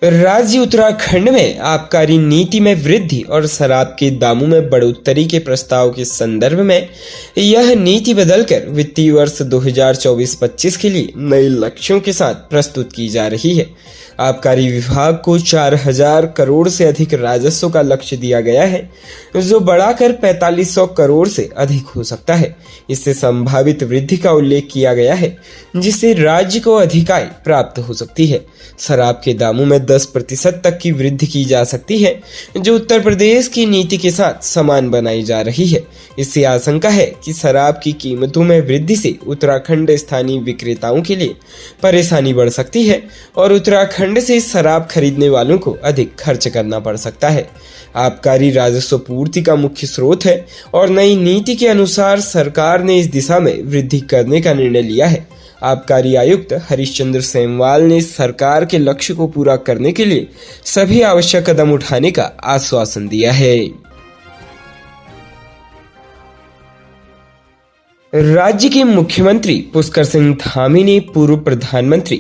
राज्य उत्तराखंड में आबकारी नीति में वृद्धि और शराब के दामों में बढ़ोतरी के प्रस्ताव के संदर्भ में यह नीति बदलकर वित्तीय वर्ष 2024-25 के लिए नए लक्ष्यों के साथ प्रस्तुत की जा रही है। आबकारी विभाग को 4000 करोड़ से अधिक राजस्व का लक्ष्य दिया गया है, जो बढ़ाकर 4500 करोड़ से अधिक हो सकता है। इससे संभावित वृद्धि का उल्लेख किया गया है, जिससे राज्य को अधिक आय प्राप्त हो सकती है। शराब के दामों में 10% तक की वृद्धि की जा सकती है, जो उत्तर प्रदेश की नीति के साथ समान बनाई जा रही है। इससे आशंका है कि शराब की कीमतों में वृद्धि से उत्तराखंड स्थानीय विक्रेताओं के लिए परेशानी बढ़ सकती है और उत्तराखंड से शराब खरीदने वालों को अधिक खर्च करना पड़ सकता है। आबकारी राजस्व पूर्ति का मुख्य स्रोत है और नई नीति के अनुसार सरकार ने इस दिशा में वृद्धि करने का निर्णय लिया है। आबकारी आयुक्त हरीशचंद्र सेमवाल ने सरकार के लक्ष्य को पूरा करने के लिए सभी आवश्यक कदम उठाने का आश्वासन दिया है। राज्य के मुख्यमंत्री पुष्कर सिंह धामी ने पूर्व प्रधानमंत्री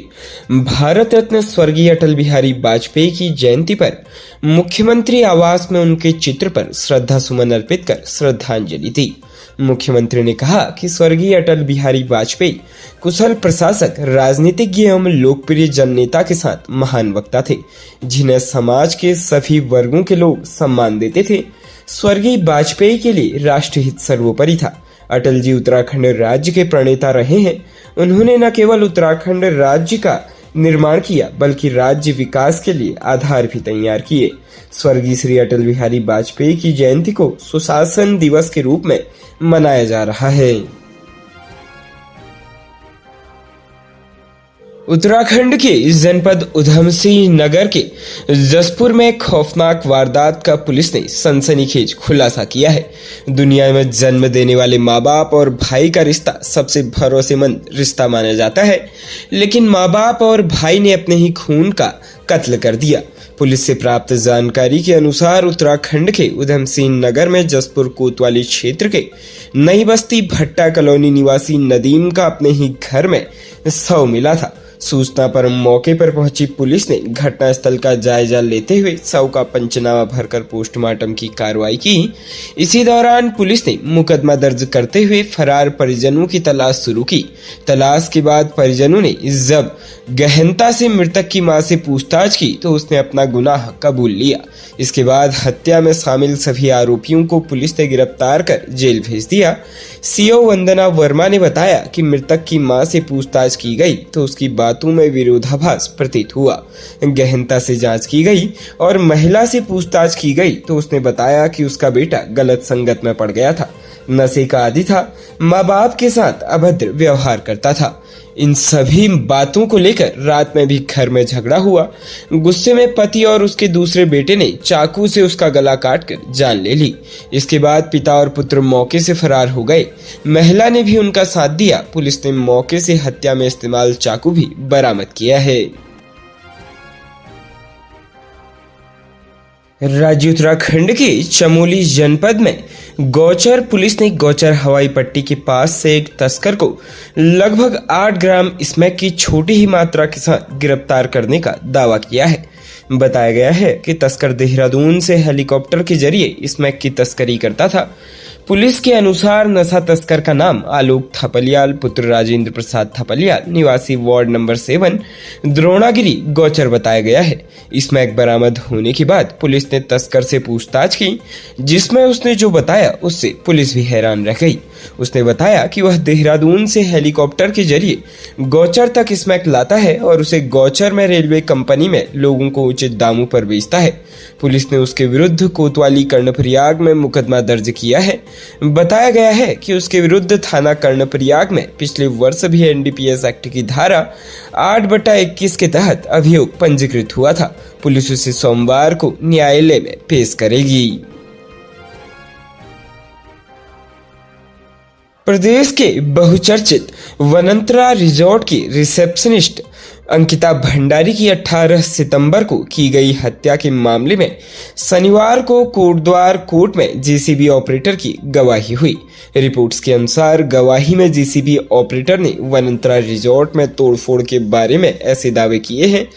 भारत रत्न स्वर्गीय अटल बिहारी वाजपेयी की जयंती पर मुख्यमंत्री आवास में उनके चित्र पर श्रद्धा सुमन अर्पित कर श्रद्धांजलि दी। मुख्यमंत्री ने कहा कि स्वर्गीय अटल बिहारी वाजपेयी कुशल प्रशासक, राजनीतिज्ञ एवं लोकप्रिय जननेता के साथ महान वक्ता थे, जिन्हें समाज के सभी वर्गों के लोग सम्मान देते थे। स्वर्गीय वाजपेयी के लिए राष्ट्रहित सर्वोपरि था। अटल जी उत्तराखंड राज्य के प्रणेता रहे हैं। उन्होंने न केवल उत्तराखंड राज्य का निर्माण किया, बल्कि राज्य विकास के लिए आधार भी तैयार किए। स्वर्गीय श्री अटल बिहारी वाजपेयी की जयंती को सुशासन दिवस के रूप में मनाया जा रहा है। उत्तराखंड के जनपद उधमसिंह नगर के जसपुर में खौफनाक वारदात का पुलिस ने सनसनीखेज खुलासा किया है। दुनिया में जन्म देने वाले माँ बाप और भाई का रिश्ता सबसे भरोसेमंद रिश्ता माना जाता है, लेकिन माँ बाप और भाई ने अपने ही खून का कत्ल कर दिया। पुलिस से प्राप्त जानकारी के अनुसार उत्तराखंड के उधमसिंह नगर में जसपुर कोतवाली क्षेत्र के नई बस्ती भट्टा कॉलोनी निवासी नदीम का अपने ही घर में शव मिला था। सूचना पर मौके पर पहुंची पुलिस ने घटनास्थल का जायजा लेते हुए शव का पंचनामा भरकर पोस्टमार्टम की कार्रवाई की। इसी दौरान पुलिस ने मुकदमा दर्ज करते हुए फरार परिजनों की तलाश शुरू की। तलाश के बाद परिजनों ने जब गहनता से मृतक की मां से पूछताछ की तो उसने अपना गुनाह कबूल लिया। इसके बाद हत्या में शामिल सभी आरोपियों को पुलिस ने गिरफ्तार कर जेल भेज दिया। सीओ वंदना वर्मा ने बताया कि मृतक की मां से पूछताछ की गई तो उसकी बातों में विरोधाभास प्रतीत हुआ। गहनता से जांच की गई और महिला से पूछताछ की गई तो उसने बताया कि उसका बेटा गलत संगत में पड़ गया था, नशे का आदी था, माँ बाप के साथ अभद्र व्यवहार करता था। इन सभी बातों को लेकर रात में भी घर में झगड़ा हुआ। गुस्से में पति और उसके दूसरे बेटे ने चाकू से उसका गला काटकर जान ले ली। इसके बाद पिता और पुत्र मौके से फरार हो गए। महिला ने भी उनका साथ दिया। पुलिस ने मौके से हत्या में इस्तेमाल चाकू भी बरामद किया है। राज्य उत्तराखंड के चमोली जनपद में गौचर पुलिस ने गौचर हवाई पट्टी के पास से एक तस्कर को लगभग 8 ग्राम स्मैक की छोटी ही मात्रा के साथ गिरफ्तार करने का दावा किया है। बताया गया है कि तस्कर देहरादून से हेलीकॉप्टर के जरिए स्मैक की तस्करी करता था। पुलिस के अनुसार नशा तस्कर का नाम आलोक थापलियाल पुत्र राजेंद्र प्रसाद थापलियाल निवासी वार्ड नंबर 7 द्रोणागिरी गौचर बताया गया है। स्मैक बरामद होने के बाद पुलिस ने तस्कर से पूछताछ की, जिसमें उसने जो बताया उससे पुलिस भी हैरान रह गई। उसने बताया कि वह देहरादून से हेलीकॉप्टर के जरिए गौचर तक स्मैक लाता है और उसे गौचर में रेलवे कंपनी में लोगों को उचित दामों पर बेचता है। पुलिस ने उसके विरुद्ध कोतवाली कर्णप्रयाग में मुकदमा दर्ज किया है। बताया गया है कि उसके विरुद्ध थाना कर्णप्रयाग में पिछले वर्ष भी एनडीपीएस एक्ट की धारा 8/21 के तहत अभियोग पंजीकृत हुआ था। पुलिस उसे सोमवार को न्यायालय में पेश करेगी। प्रदेश के बहुचर्चित वनंतरा रिजॉर्ट की रिसेप्शनिस्ट अंकिता भंडारी की 18 सितंबर को की गई हत्या के मामले में शनिवार को कोटद्वार कोर्ट में जेसीबी ऑपरेटर की गवाही हुई। रिपोर्ट्स के अनुसार गवाही में जेसीबी ऑपरेटर ने वनांतरा रिजॉर्ट में तोड़फोड़ के बारे में ऐसे दावे किए हैं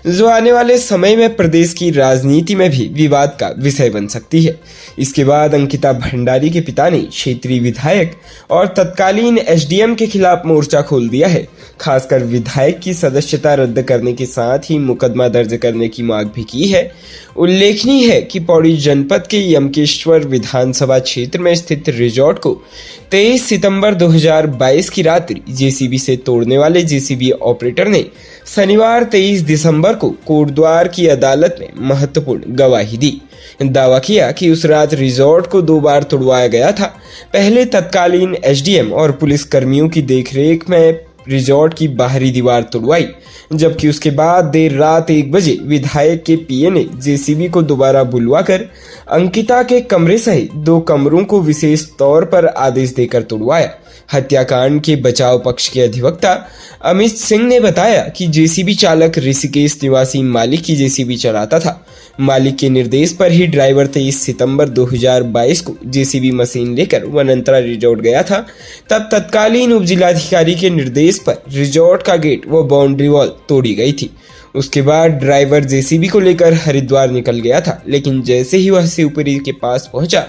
जो आने वाले समय में प्रदेश की राजनीति में भी विवाद का विषय बन सकती है। इसके बाद अंकिता भंडारी के पिता ने क्षेत्रीय विधायक और तत्कालीन एसडीएम के खिलाफ मोर्चा खोल दिया है। खासकर विधायक की सदस्यता रद्द करने के साथ ही मुकदमा दर्ज करने की मांग भी की है। उल्लेखनीय है कि पौड़ी जनपद के यमकेश्वर विधानसभा क्षेत्र में स्थित रिजॉर्ट को 23 सितंबर 2022 की रात्रि जेसीबी से तोड़ने वाले जेसीबी ऑपरेटर ने शनिवार 23 दिसंबर को कोटद्वार की अदालत में महत्वपूर्ण गवाही दी। दावा किया कि उस रात रिजॉर्ट को 2 बार तोड़वाया गया था। पहले तत्कालीन एसडीएम और पुलिस कर्मियों की देखरेख में रिजॉर्ट की बाहरी दीवार तोड़वाई, जबकि उसके बाद देर रात 1 बजे विधायक के पीए ने जेसीबी को दोबारा बुलवाकर अंकिता के कमरे सहित 2 कमरों को विशेष तौर पर आदेश देकर तोड़वाया। हत्याकांड के बचाव पक्ष के अधिवक्ता अमित सिंह ने बताया कि जेसीबी चालक ऋषिकेश निवासी मालिक की जेसीबी चलाता था। मालिक के निर्देश पर ही ड्राइवर 23 सितंबर 2022 को जेसीबी मशीन लेकर वनांतरा रिजॉर्ट गया था। तब तत्कालीन उपजिलाधिकारी के निर्देश पर रिजॉर्ट का गेट व बाउंड्री वॉल तोड़ी गई थी। उसके बाद ड्राइवर जेसीबी को लेकर हरिद्वार निकल गया था, लेकिन जैसे ही वह शिवपुरी के पास पहुंचा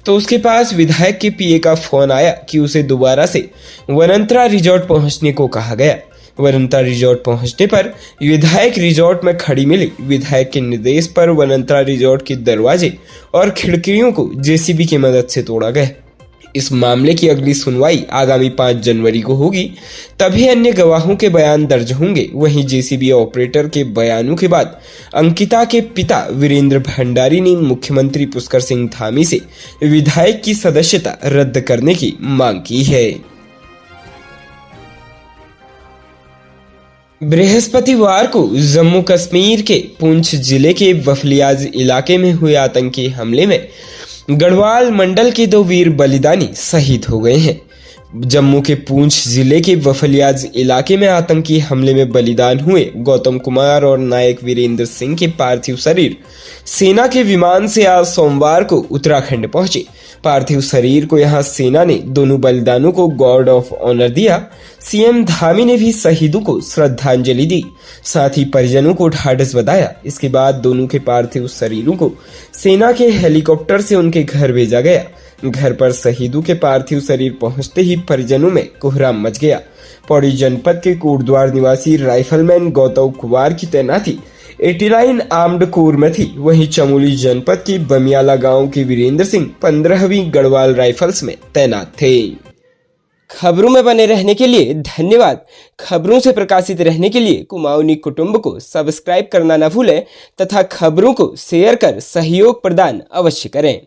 तो उसके पास विधायक के पीए का फोन आया कि उसे दोबारा से वनांतरा रिजॉर्ट पहुंचने को कहा गया। वनांतरा रिजॉर्ट पहुंचने पर विधायक रिजॉर्ट में खड़ी मिली। विधायक के निर्देश पर वनांतरा रिजॉर्ट के दरवाजे और खिड़कियों को जेसीबी की मदद से तोड़ा गया। इस मामले की अगली सुनवाई आगामी 5 जनवरी को होगी। तभी अन्य गवाहों के बयान दर्ज होंगे। वहीं जेसीबी ऑपरेटर के बयानों के बाद अंकिता के पिता वीरेंद्र भंडारी ने मुख्यमंत्री पुष्कर सिंह धामी से विधायक की सदस्यता रद्द करने की मांग की है। बृहस्पतिवार को जम्मू कश्मीर के पुंछ जिले के वफलियाज इलाके में हुए आतंकी हमले में गढ़वाल मंडल के 2 वीर बलिदानी शहीद हो गए हैं। जम्मू के पुंछ जिले के वफलियाज इलाके में आतंकी हमले में बलिदान हुए गौतम कुमार और नायक वीरेंद्र सिंह के पार्थिव शरीर सेना के विमान से आज सोमवार को उत्तराखंड पहुंचे। पार्थिव शरीर को यहां सेना ने दोनों बलिदानों को गार्ड ऑफ ऑनर दिया। सीएम धामी ने भी शहीदों को श्रद्धांजलि दी, साथ ही परिजनों को ढाढ़स बधाया। इसके बाद दोनों के पार्थिव शरीरों को सेना के हेलीकॉप्टर से उनके घर भेजा गया। घर पर शहीदों के पार्थिव शरीर पहुंचते ही परिजनों में कोहराम मच गया। पौड़ी जनपद के कोटद्वार निवासी राइफलमैन गौतम कुमार की तैनाती 89 आर्म्ड कोर में थी। वहीं चमोली जनपद के बमियाला गांव के वीरेंद्र सिंह 15वीं गढ़वाल राइफल्स में तैनात थे। खबरों में बने रहने के लिए धन्यवाद। खबरों से प्रकाशित रहने के लिए कुमाऊनी कुटुंब को सब्सक्राइब करना न भूलें तथा खबरों को शेयर कर सहयोग प्रदान अवश्य करें।